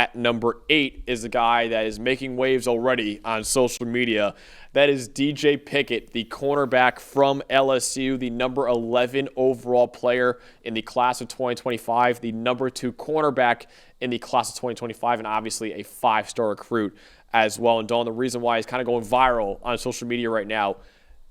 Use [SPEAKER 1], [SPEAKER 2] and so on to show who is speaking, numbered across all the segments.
[SPEAKER 1] at number 8 is the guy that is making waves already on social media. That is DJ Pickett, the cornerback from LSU, the number 11 overall player in the class of 2025, the number 2 cornerback in the class of 2025, and obviously a 5-star recruit as well. And Dalton, the reason why he's kind of going viral on social media right now,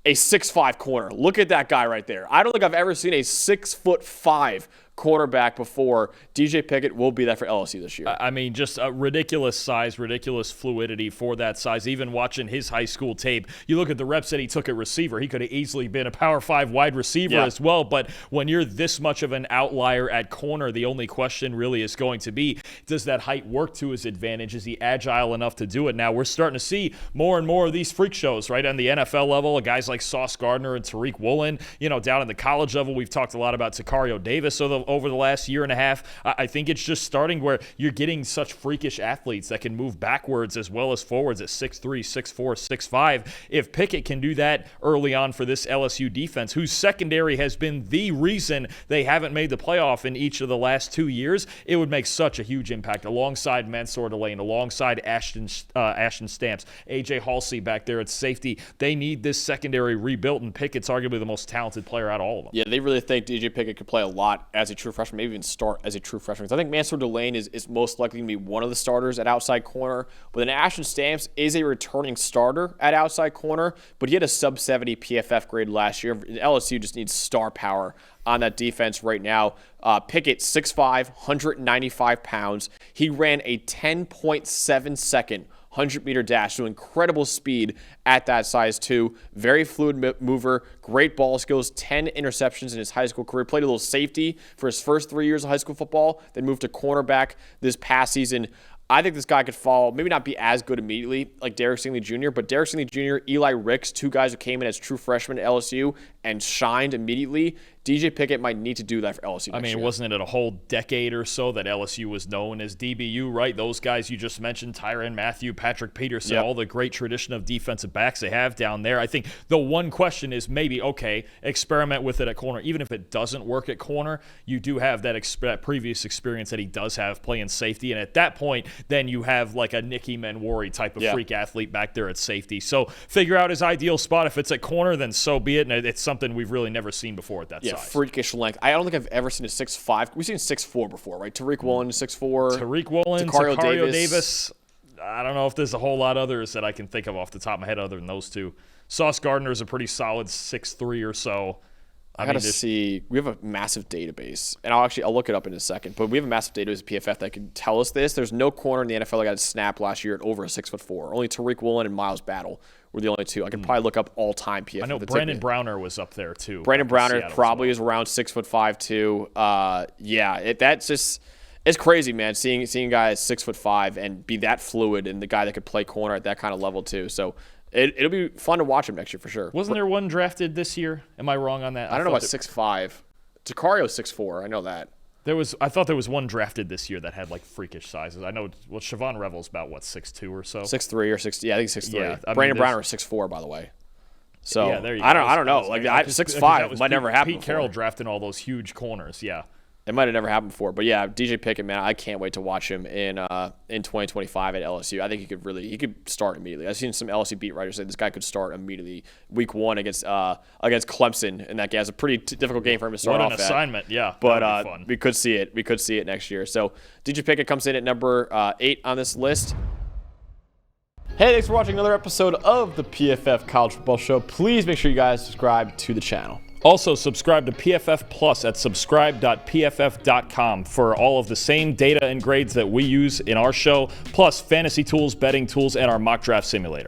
[SPEAKER 1] a 6'5" corner. Look at that guy right there. I don't think I've ever seen a 6'5" cornerback before. DJ Pickett will be that for LSU this year.
[SPEAKER 2] I mean, just a ridiculous size, ridiculous fluidity for that size. Even watching his high school tape, you look at the reps that he took at receiver. He could have easily been a Power 5 wide receiver as well. But when you're this much of an outlier at corner, the only question really is going to be, does that height work to his advantage? Is he agile enough to do it? Now, we're starting to see more and more of these freak shows, right? On the NFL level, guys like Sauce Gardner and Tariq Woolen. Down at the college level, we've talked a lot about Sicario Davis over the last year and a half. I think it's just starting where you're getting such freakish athletes that can move backwards as well as forwards at 6'3", 6'4", 6'5". If Pickett can do that early on for this LSU defense, whose secondary has been the reason they haven't made the playoff in each of the last 2 years, it would make such a huge impact alongside Mansour Delane, alongside Ashton Stamps, AJ Halsey back there at safety. They need this secondary rebuilt, and Pickett's arguably the most talented player out of all of them.
[SPEAKER 1] Yeah, they really think DJ Pickett could play a lot as a true freshman, maybe even start as a true freshman. Because I think Mansour Delane is most likely going to be one of the starters at outside corner. But then Ashton Stamps is a returning starter at outside corner, but he had a sub-70 PFF grade last year. LSU just needs star power on that defense right now. Pickett, 6'5", 195 pounds. He ran a 10.7 second 100-meter dash, so incredible speed at that size too. Very fluid mover, great ball skills, 10 interceptions in his high school career. Played a little safety for his first 3 years of high school football, then moved to cornerback this past season. I think this guy could fall, maybe not be as good immediately like Derek Stingley Jr., but Derek Stingley Jr., Eli Ricks, 2 guys who came in as true freshmen at LSU and shined immediately. DJ Pickett might need to do that for LSU next year.
[SPEAKER 2] Wasn't it a whole decade or so that LSU was known as DBU, right? Those guys you just mentioned, Tyrann Mathieu, Patrick Peterson, all the great tradition of defensive backs they have down there. I think the one question is maybe, okay, experiment with it at corner. Even if it doesn't work at corner, you do have that previous experience that he does have playing safety. And at that point, then you have like a Nicky Manwari type of freak athlete back there at safety. So figure out his ideal spot. If it's at corner, then so be it. And it's something we've really never seen before at that size.
[SPEAKER 1] Freakish length. I don't think I've ever seen a 6'5". We've seen 6'4" before, right? Tariq Woolen, 6'4".
[SPEAKER 2] Tariq Woolen, Sicario Davis. I don't know if there's a whole lot others that I can think of off the top of my head other than those two. Sauce Gardner is a pretty solid 6'3" or so.
[SPEAKER 1] I gotta see. We have a massive database, and I'll look it up in a second. But we have a massive database of PFF that can tell us this. There's no corner in the NFL that got a snap last year at over a 6'4". Only Tariq Woolen and Miles Battle were the only two. I could probably look up all-time PFF.
[SPEAKER 2] I know Brandon Browner was up there too.
[SPEAKER 1] Brandon Browner probably is around 6'5" too. That's just. It's crazy, man, seeing guys 6'5" and be that fluid, and the guy that could play corner at that kind of level too. So it'll be fun to watch him next year for sure.
[SPEAKER 2] Wasn't there one drafted this year? Am I wrong on that?
[SPEAKER 1] I don't know about 6'5". Sicario's 6'4". I know that.
[SPEAKER 2] I thought there was one drafted this year that had like freakish sizes. I know. Well, Siobhan Revel's about 6'2" or so.
[SPEAKER 1] 6'3" or 6. Yeah, I think 6'3".
[SPEAKER 2] Yeah,
[SPEAKER 1] Brandon Browner is 6'4", by the way. So
[SPEAKER 2] yeah, there you go.
[SPEAKER 1] I don't know. Like 6'5" might never happen.
[SPEAKER 2] Pete Carroll drafting all those huge corners. Yeah.
[SPEAKER 1] It might have never happened before. But yeah, DJ Pickett, man, I can't wait to watch him in 2025 at LSU. I think he could start immediately. I've seen some LSU beat writers say this guy could start immediately. Week 1 against Clemson, and that guy has a pretty difficult game for him to start off at.
[SPEAKER 2] What an assignment, yeah.
[SPEAKER 1] But we could see it. We could see it next year. So DJ Pickett comes in at number 8 on this list. Hey, thanks for watching another episode of the PFF College Football Show. Please make sure you guys subscribe to the channel.
[SPEAKER 2] Also, subscribe to PFF Plus at subscribe.pff.com for all of the same data and grades that we use in our show, plus fantasy tools, betting tools, and our mock draft simulator.